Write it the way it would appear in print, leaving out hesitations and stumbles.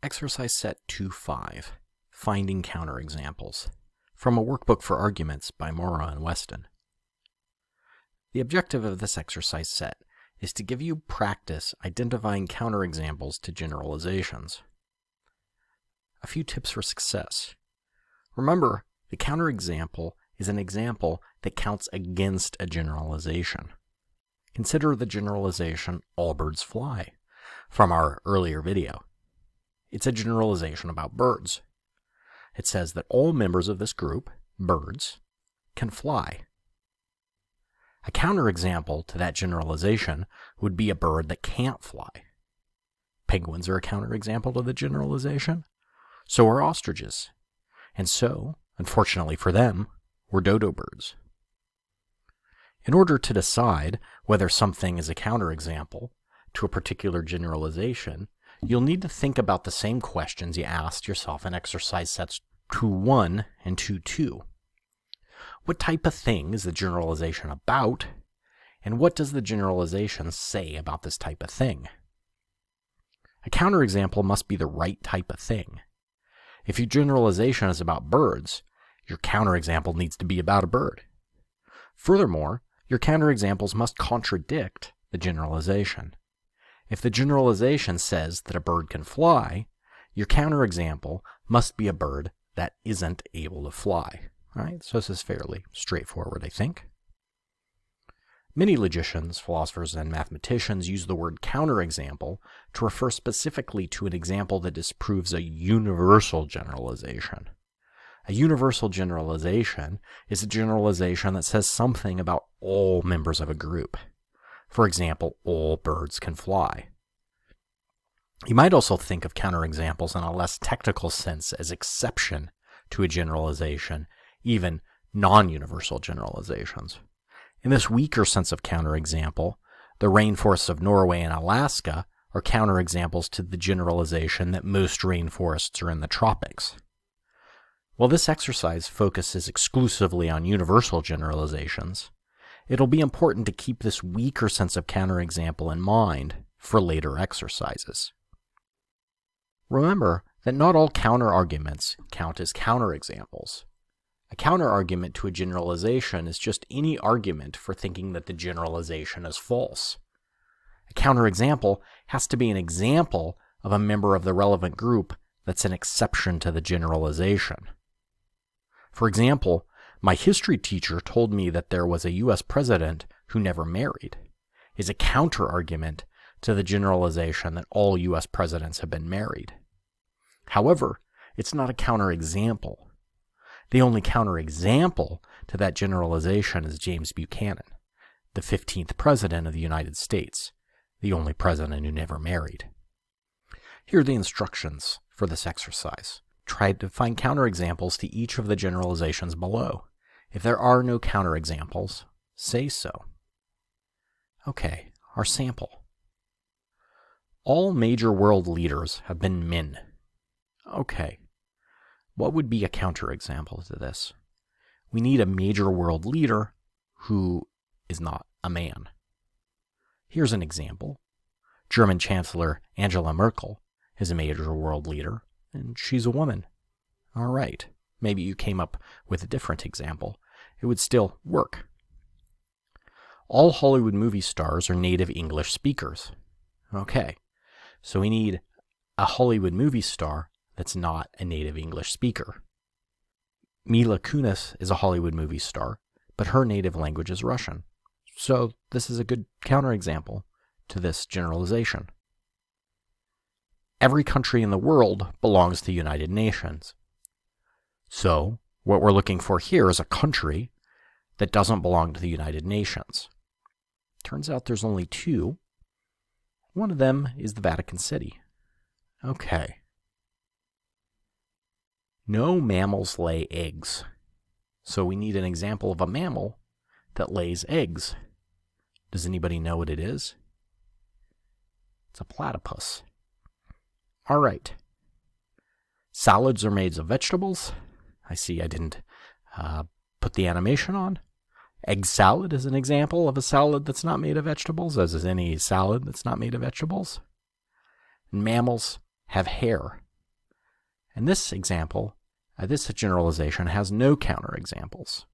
Exercise Set 2.5, Finding Counterexamples, from a Workbook for Arguments by Morrow and Weston. The objective of this exercise set is to give you practice identifying counterexamples to generalizations. A few tips for success. Remember, the counterexample is an example that counts against a generalization. Consider the generalization, all birds fly, from our earlier video. It's a generalization about birds. It says that all members of this group, birds, can fly. A counterexample to that generalization would be a bird that can't fly. Penguins are a counterexample to the generalization. So are ostriches. And so, unfortunately for them, were dodo birds. In order to decide whether something is a counterexample to a particular generalization, you'll need to think about the same questions you asked yourself in exercise sets 2.1 and 2.2. What type of thing is the generalization about, and what does the generalization say about this type of thing? A counterexample must be the right type of thing. If your generalization is about birds, your counterexample needs to be about a bird. Furthermore, your counterexamples must contradict the generalization. If the generalization says that a bird can fly, your counterexample must be a bird that isn't able to fly. All right, so this is fairly straightforward, I think. Many logicians, philosophers, and mathematicians use the word counterexample to refer specifically to an example that disproves a universal generalization. A universal generalization is a generalization that says something about all members of a group. For example, all birds can fly. You might also think of counterexamples in a less technical sense as exception to a generalization, even non-universal generalizations. In this weaker sense of counterexample, the rainforests of Norway and Alaska are counterexamples to the generalization that most rainforests are in the tropics. While this exercise focuses exclusively on universal generalizations, it'll be important to keep this weaker sense of counterexample in mind for later exercises. Remember that not all counterarguments count as counterexamples. A counterargument to a generalization is just any argument for thinking that the generalization is false. A counterexample has to be an example of a member of the relevant group that's an exception to the generalization. For example, my history teacher told me that there was a U.S. president who never married, is a counterargument to the generalization that all U.S. presidents have been married. However, it's not a counterexample. The only counterexample to that generalization is James Buchanan, the 15th president of the United States, the only president who never married. Here are the instructions for this exercise. Try to find counterexamples to each of the generalizations below. If there are no counterexamples, say so. Okay, our sample. All major world leaders have been men. Okay, what would be a counterexample to this? We need a major world leader who is not a man. Here's an example. German Chancellor Angela Merkel is a major world leader, and she's a woman. All right, maybe you came up with a different example. It would still work. All Hollywood movie stars are native English speakers. Okay, so we need a Hollywood movie star that's not a native English speaker. Mila Kunis is a Hollywood movie star, but her native language is Russian. So this is a good counterexample to this generalization. Every country in the world belongs to the United Nations. So what we're looking for here is a country that doesn't belong to the United Nations. Turns out there's only two. One of them is the Vatican City. Okay. No mammals lay eggs. So we need an example of a mammal that lays eggs. Does anybody know what it is? It's a platypus. All right. Salads are made of vegetables. I see I didn't put the animation on. Egg salad is an example of a salad that's not made of vegetables, as is any salad that's not made of vegetables. And mammals have hair. And this example, this generalization has no counterexamples.